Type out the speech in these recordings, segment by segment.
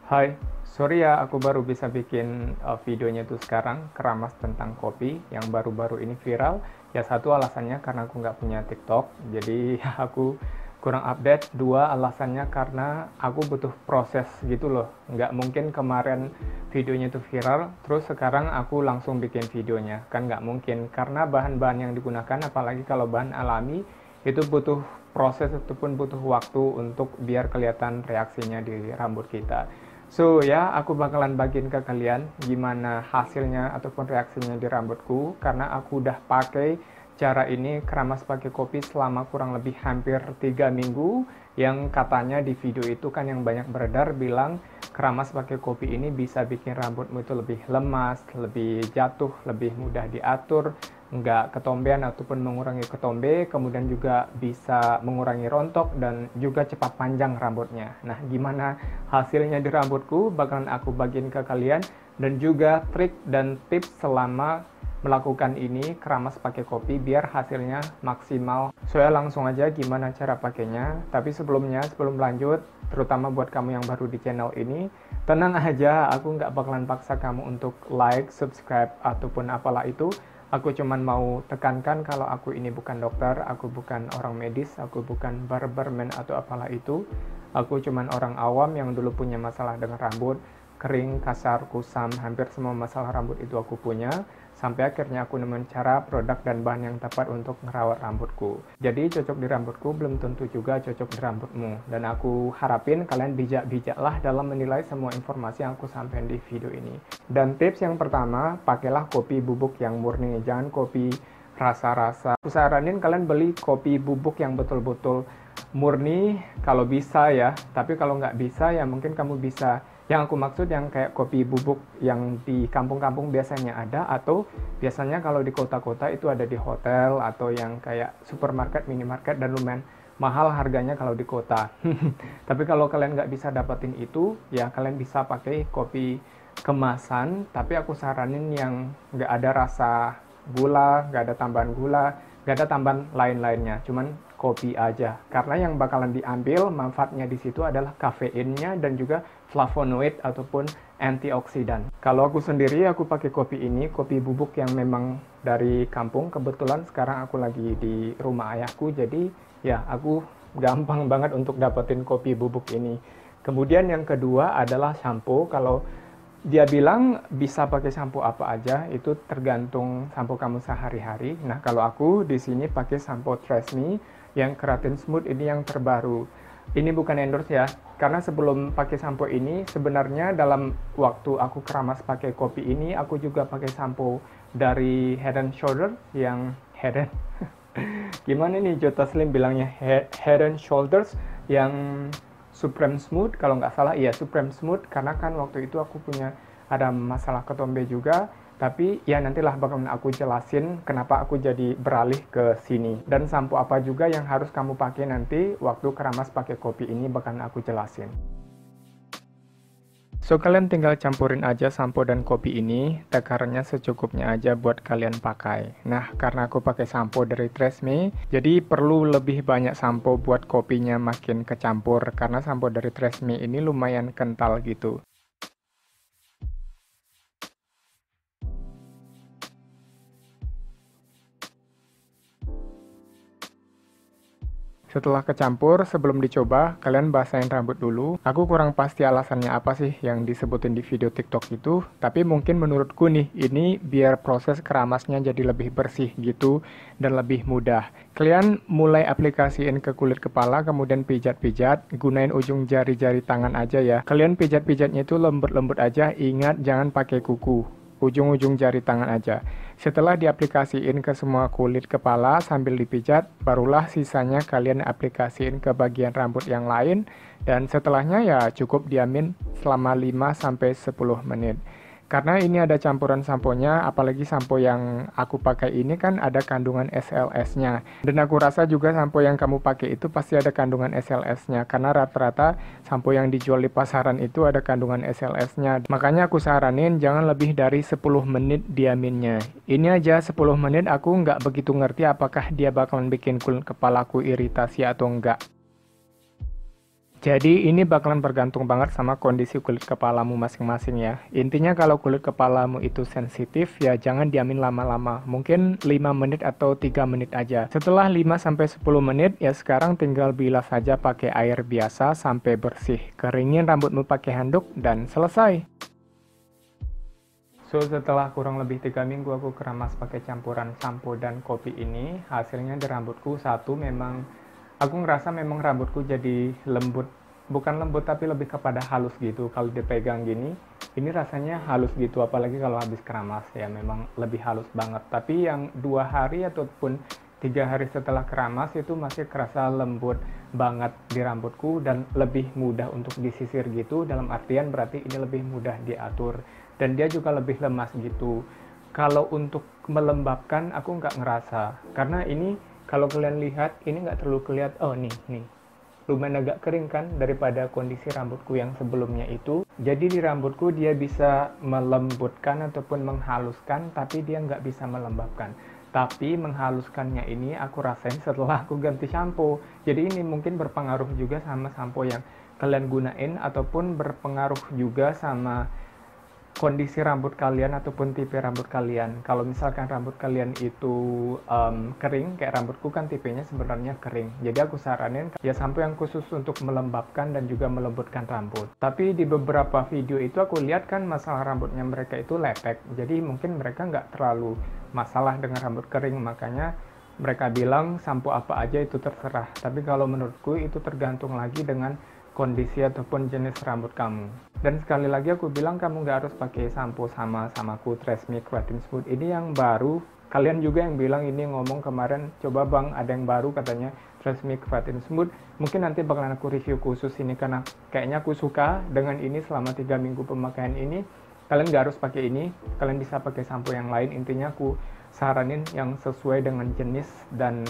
Hai, sorry ya aku baru bisa bikin videonya tuh sekarang, keramas tentang kopi yang baru-baru ini viral. Ya satu alasannya karena aku nggak punya TikTok, jadi aku kurang update. Dua alasannya karena aku butuh proses gitu loh. Nggak mungkin kemarin videonya tuh viral, terus sekarang aku langsung bikin videonya. Kan nggak mungkin, karena bahan-bahan yang digunakan, apalagi kalau bahan alami, itu butuh proses ataupun butuh waktu untuk biar kelihatan reaksinya di rambut kita. So ya, aku bakalan bagiin ke kalian gimana hasilnya ataupun reaksinya di rambutku karena aku udah pakai cara ini keramas pakai kopi selama kurang lebih hampir 3 minggu, yang katanya di video itu kan yang banyak beredar bilang keramas pakai kopi ini bisa bikin rambutmu itu lebih lemas, lebih jatuh, lebih mudah diatur, nggak ketombean ataupun mengurangi ketombe, kemudian juga bisa mengurangi rontok dan juga cepat panjang rambutnya. Nah, gimana hasilnya di rambutku bakalan aku bagiin ke kalian, dan juga trik dan tips selama melakukan ini keramas pakai kopi biar hasilnya maksimal. So ya, langsung aja gimana cara pakainya. Tapi sebelumnya, sebelum lanjut, terutama buat kamu yang baru di channel ini, tenang aja, aku nggak bakalan paksa kamu untuk like, subscribe, ataupun apalah itu. Aku cuman mau tekankan kalau aku ini bukan dokter, aku bukan orang medis, aku bukan barberman atau apalah itu. Aku cuman orang awam yang dulu punya masalah dengan rambut, kering, kasar, kusam, hampir semua masalah rambut itu aku punya. Sampai akhirnya aku nemuin cara, produk, dan bahan yang tepat untuk ngerawat rambutku. Jadi cocok di rambutku belum tentu juga cocok di rambutmu. Dan aku harapin kalian bijak-bijaklah dalam menilai semua informasi yang aku sampaikan di video ini. Dan tips yang pertama, pakailah kopi bubuk yang murni, jangan kopi rasa-rasa. Aku saranin kalian beli kopi bubuk yang betul-betul murni kalau bisa ya. Tapi kalau nggak bisa ya mungkin kamu bisa, yang aku maksud yang kayak kopi bubuk yang di kampung-kampung biasanya ada, atau biasanya kalau di kota-kota itu ada di hotel, atau yang kayak supermarket, minimarket, dan lumayan mahal harganya kalau di kota. Tapi kalau kalian nggak bisa dapetin itu, ya kalian bisa pakai kopi kemasan, tapi aku saranin yang nggak ada rasa gula, nggak ada tambahan gula, nggak ada tambahan lain-lainnya, cuman kopi aja. Karena yang bakalan diambil manfaatnya di situ adalah kafeinnya dan juga flavonoid ataupun antioksidan. Kalau aku sendiri, aku pakai kopi ini, kopi bubuk yang memang dari kampung. Kebetulan sekarang aku lagi di rumah ayahku, jadi ya aku gampang banget untuk dapetin kopi bubuk ini. Kemudian yang kedua adalah shampoo. Kalau dia bilang bisa pakai sampo apa aja, itu tergantung sampo kamu sehari-hari. Nah, kalau aku di sini pakai sampo Tresemme yang keratin smooth, ini yang terbaru. Ini bukan endorse ya, karena sebelum pakai sampo ini, sebenarnya dalam waktu aku keramas pakai kopi ini, aku juga pakai sampo dari Head and Shoulder yang Head and gimana nih Jota Slim bilangnya, Head and Shoulders yang Supreme Smooth, kalau nggak salah, iya Supreme Smooth, karena kan waktu itu aku punya ada masalah ketombe juga, tapi ya nantilah bakalan aku jelasin kenapa aku jadi beralih ke sini. Dan sampo apa juga yang harus kamu pakai nanti waktu keramas pakai kopi ini bakalan aku jelasin. So, kalian tinggal campurin aja sampo dan kopi ini, takarannya secukupnya aja buat kalian pakai. Nah, karena aku pakai sampo dari Tresemme, jadi perlu lebih banyak sampo buat kopinya makin kecampur, karena sampo dari Tresemme ini lumayan kental gitu. Setelah kecampur, sebelum dicoba, kalian basahin rambut dulu. Aku kurang pasti alasannya apa sih yang disebutin di video TikTok itu, tapi mungkin menurutku nih, ini biar proses keramasnya jadi lebih bersih gitu, dan lebih mudah. Kalian mulai aplikasiin ke kulit kepala, kemudian pijat-pijat, gunain ujung jari-jari tangan aja ya. Kalian pijat-pijatnya itu lembut-lembut aja, ingat jangan pakai kuku. Ujung-ujung jari tangan aja. Setelah diaplikasiin ke semua kulit kepala sambil dipijat, barulah sisanya kalian aplikasiin ke bagian rambut yang lain, dan setelahnya ya cukup diamin selama 5-10 menit. Karena ini ada campuran samponya, apalagi sampo yang aku pakai ini kan ada kandungan SLS-nya. Dan aku rasa juga sampo yang kamu pakai itu pasti ada kandungan SLS-nya. Karena rata-rata sampo yang dijual di pasaran itu ada kandungan SLS-nya. Makanya aku saranin jangan lebih dari 10 menit diaminnya. Ini aja 10 menit aku nggak begitu ngerti apakah dia bakalan bikin kulit kepalaku iritasi atau enggak. Jadi ini bakalan bergantung banget sama kondisi kulit kepalamu masing-masing ya. Intinya kalau kulit kepalamu itu sensitif ya jangan diamin lama-lama. Mungkin 5 menit atau 3 menit aja. Setelah 5-10 menit ya sekarang tinggal bilas saja pakai air biasa sampai bersih. Keringin rambutmu pakai handuk dan selesai. So, setelah kurang lebih 3 minggu aku keramas pakai campuran sampo dan kopi ini, hasilnya di rambutku satu memang, aku ngerasa memang rambutku jadi lembut, bukan lembut tapi lebih kepada halus gitu. Kalau dipegang gini, ini rasanya halus gitu, apalagi kalau habis keramas ya memang lebih halus banget. Tapi yang 2 hari ataupun 3 hari setelah keramas itu masih kerasa lembut banget di rambutku dan lebih mudah untuk disisir gitu, dalam artian berarti ini lebih mudah diatur dan dia juga lebih lemas gitu. Kalau untuk melembabkan aku nggak ngerasa karena ini kalau kalian lihat ini nggak terlalu kelihatan. Oh nih lumayan agak kering kan daripada kondisi rambutku yang sebelumnya itu. Jadi di rambutku dia bisa melembutkan ataupun menghaluskan, tapi dia nggak bisa melembabkan. Tapi menghaluskannya ini aku rasain setelah aku ganti shampoo. Jadi ini mungkin berpengaruh juga sama shampoo yang kalian gunain ataupun berpengaruh juga sama kondisi rambut kalian ataupun tipe rambut kalian. Kalau misalkan rambut kalian itu kering, kayak rambutku kan tipenya sebenarnya kering. Jadi aku saranin ya sampo yang khusus untuk melembabkan dan juga melembutkan rambut. Tapi di beberapa video itu aku lihat kan masalah rambutnya mereka itu lepek. Jadi mungkin mereka nggak terlalu masalah dengan rambut kering, makanya mereka bilang sampo apa aja itu terserah. Tapi kalau menurutku itu tergantung lagi dengan kondisi ataupun jenis rambut kamu. Dan sekali lagi aku bilang kamu nggak harus pakai sampo sama-samaku Tresemme Keratin Smooth ini yang baru. Kalian juga yang bilang ini ngomong kemarin, coba bang ada yang baru katanya Tresemme Keratin Smooth. Mungkin nanti bakalan aku review khusus ini karena kayaknya aku suka dengan ini selama 3 minggu pemakaian ini. Kalian nggak harus pakai ini, kalian bisa pakai sampo yang lain. Intinya aku saranin yang sesuai dengan jenis dan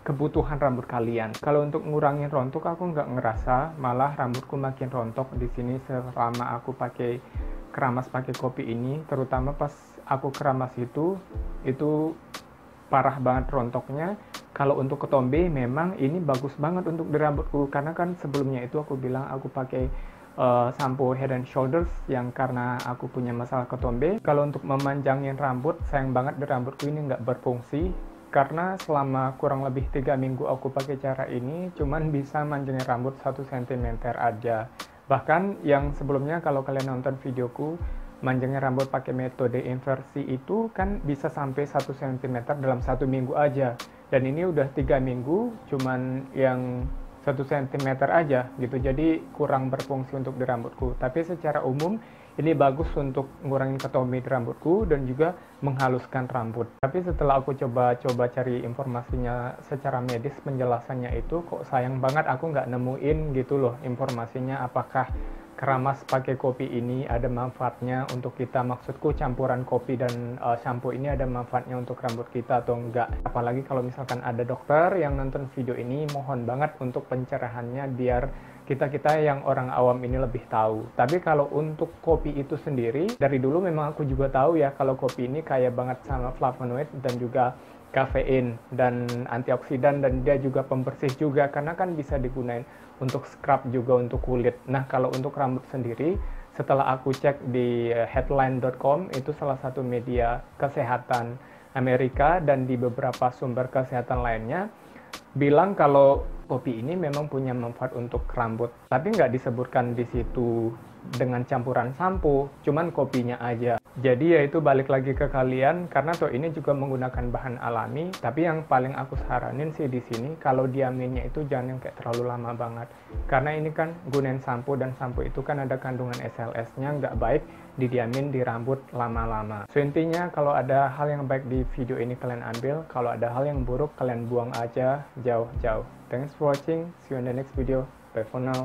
kebutuhan rambut kalian. Kalau untuk ngurangin rontok aku nggak ngerasa, malah rambutku makin rontok di sini selama aku pakai keramas pakai kopi ini, terutama pas aku keramas itu parah banget rontoknya. Kalau untuk ketombe memang ini bagus banget untuk di rambutku karena kan sebelumnya itu aku bilang aku pakai sampo Head and Shoulders yang karena aku punya masalah ketombe. Kalau untuk memanjangin rambut sayang banget di rambutku ini nggak berfungsi karena selama kurang lebih 3 minggu aku pakai cara ini cuman bisa manjangin rambut 1 cm aja. Bahkan yang sebelumnya kalau kalian nonton videoku manjangin rambut pakai metode inversi itu kan bisa sampai 1 cm dalam 1 minggu aja. Dan ini udah 3 minggu cuman yang 1 cm aja gitu, jadi kurang berfungsi untuk di rambutku. Tapi secara umum ini bagus untuk ngurangin ketombe di rambutku dan juga menghaluskan rambut. Tapi setelah aku coba cari informasinya secara medis, penjelasannya itu kok sayang banget aku nggak nemuin gitu loh informasinya apakah keramas pakai kopi ini ada manfaatnya untuk kita. Maksudku campuran kopi dan shampoo ini ada manfaatnya untuk rambut kita atau enggak. Apalagi kalau misalkan ada dokter yang nonton video ini, mohon banget untuk pencerahannya biar kita yang orang awam ini lebih tahu. Tapi kalau untuk kopi itu sendiri, dari dulu memang aku juga tahu ya kalau kopi ini kaya banget sama flavonoid dan juga kafein dan antioksidan, dan dia juga pembersih juga karena kan bisa digunain untuk scrub juga untuk kulit. Nah kalau untuk rambut sendiri, setelah aku cek di headline.com, itu salah satu media kesehatan Amerika dan di beberapa sumber kesehatan lainnya bilang kalau kopi ini memang punya manfaat untuk rambut, tapi nggak disebutkan di situ dengan campuran sampo, cuman kopinya aja. Jadi ya itu balik lagi ke kalian karena toh ini juga menggunakan bahan alami, tapi yang paling aku saranin sih di sini kalau diaminnya itu jangan yang kayak terlalu lama banget. Karena ini kan gunain sampo dan sampo itu kan ada kandungan SLS-nya, nggak baik didiamin di rambut lama-lama. So intinya kalau ada hal yang baik di video ini kalian ambil, kalau ada hal yang buruk kalian buang aja jauh-jauh. Thanks for watching, see you in the next video, bye for now.